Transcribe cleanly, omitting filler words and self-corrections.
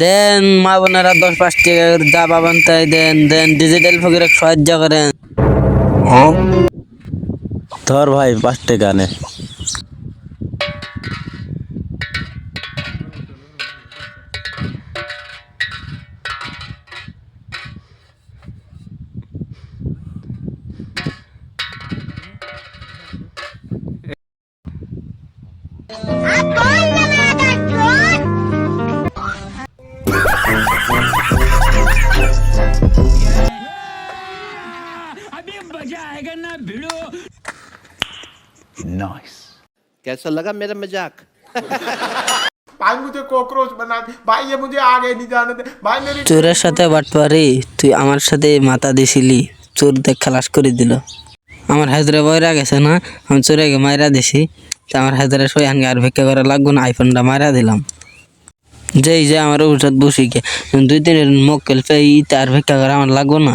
দেন মা বোনেরা 10-5 টাকা করে যা পাবেন তাই দেন দেন ডিজিটাল ফকির সাহায্য করেন। ধর ভাই 5 টাকা নে। कैसा लगा मेरा मजाक? भाई मुझे कॉकरोच बना दे भाई, ये मुझे आगे नहीं जाने दे भाई, मेरी চোরের সাথে বাটপারি, তুই আমার সাথে মাথা দিছিলি, চোর দেখ খালাস করে দিল। আমার হাজরে বয়রা গেছে না, আমি চোরাকে মাইরা দিছি, তা আমার হাজরে সই আনগে আর ভিক্ষা করা লাগবো না, আইফোনটা মাইরা দিলাম। যেই যে আমার ঔষধ বসিকে 2-3 মক্কেল পেয়ে আর ভিক্ষা করা আমার লাগবো না।